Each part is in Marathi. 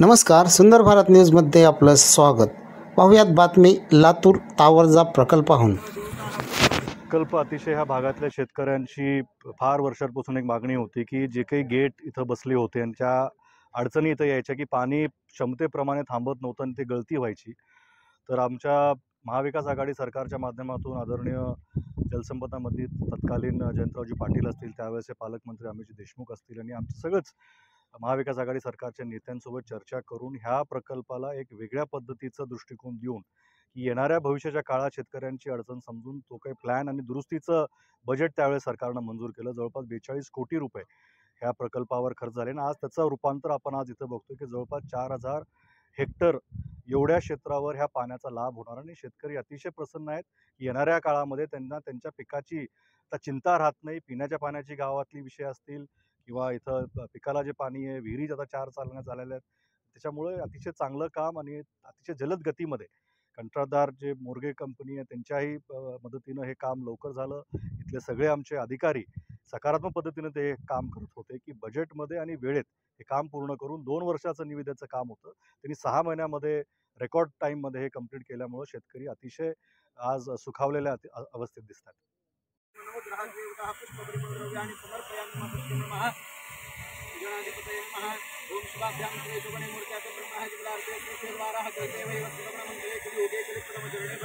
नमस्कार, सुंदर भारत न्यूजमध्ये आपलं स्वागत। पाहुयात बातमी लातूर तावरजा प्रकल्पाहून। प्रकल्प अतिशय ह्या भागातल्या शेतकऱ्यांची फार वर्षांपासून एक मागणी होती की जे काही गेट इथं बसले होते आणि त्या अडचणी इथं यायच्या की पाणी क्षमतेप्रमाणे थांबत नव्हतं आणि ते गळती व्हायची। तर आमच्या महाविकास आघाडी सरकारच्या माध्यमातून आदरणीय जलसंपदा मंत्री तत्कालीन जयंतरावजी पाटील असतील, त्यावेळेचे पालकमंत्री अमित देशमुख असतील आणि आमचं सगळंच महाविकास आघाडी सरकारच्या नेत्यांसोबत चर्चा करून ह्या प्रकल्पाला एक वेगळ्या पद्धतीचा दृष्टिकोन देऊन की येणाऱ्या भविष्याच्या काळात शेतकऱ्यांची अडचण समजून तो काही प्लॅन आणि दुरुस्तीचं बजेट त्यावेळेस सरकारनं मंजूर केलं। जवळपास 42 कोटी रुपये ह्या प्रकल्पावर खर्च झाले आणि आज त्याचं रूपांतर आपण आज इथं बघतोय की जवळपास 4000 हेक्टर एवढ्या क्षेत्रावर ह्या पाण्याचा लाभ होणार आणि शेतकरी अतिशय प्रसन्न आहेत। येणाऱ्या काळामध्ये त्यांना त्यांच्या पिकाची आता चिंता राहत नाही। पिण्याच्या पाण्याची गावातली विषय असतील किंवा इथं पिकाला जे पाणी आहे, विहिरी आता 4 चालण्यात आलेल्या आहेत। त्याच्यामुळे अतिशय चांगलं काम आणि अतिशय जलद गतीमध्ये कंत्राटदार जे मोर्गे कंपनी आहे त्यांच्याही मदतीनं हे काम लवकर झालं। इथले सगळे आमचे अधिकारी सकारात्मक पद्धतीने ते काम करत होते की बजेटमध्ये आणि वेळेत हे काम पूर्ण करून 2 वर्षाचं निविदेचं काम होतं त्यांनी 6 महिन्यामध्ये रेकॉर्ड टाईममध्ये हे कंप्लीट केल्यामुळे शेतकरी अतिशय आज सुखावलेल्या अवस्थेत दिसतात। ओम शिवाभ्याम सुगणे मूर्त्याच ब्रह्मा जिबलार्थे श्रीवाराह देवैव मंगले योगे चरित्रमजरणे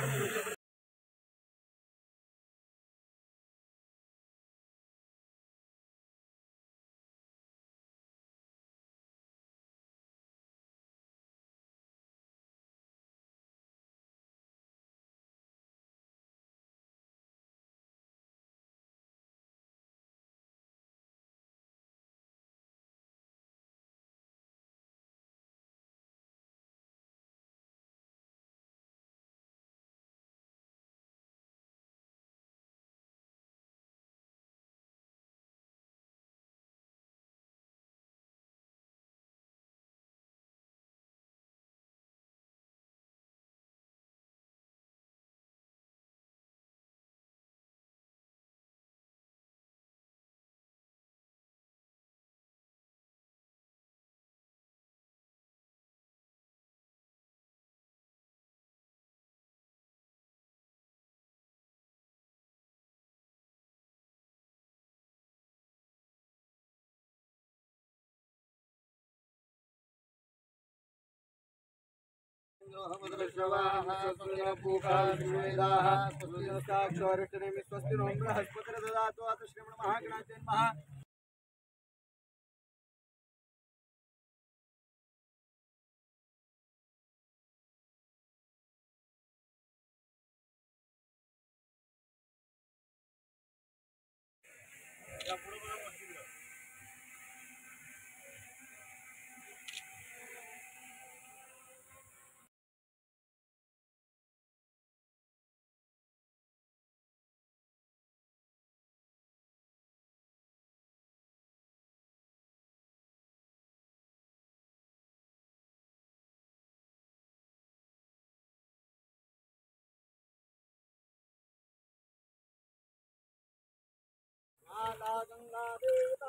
गंगा देवता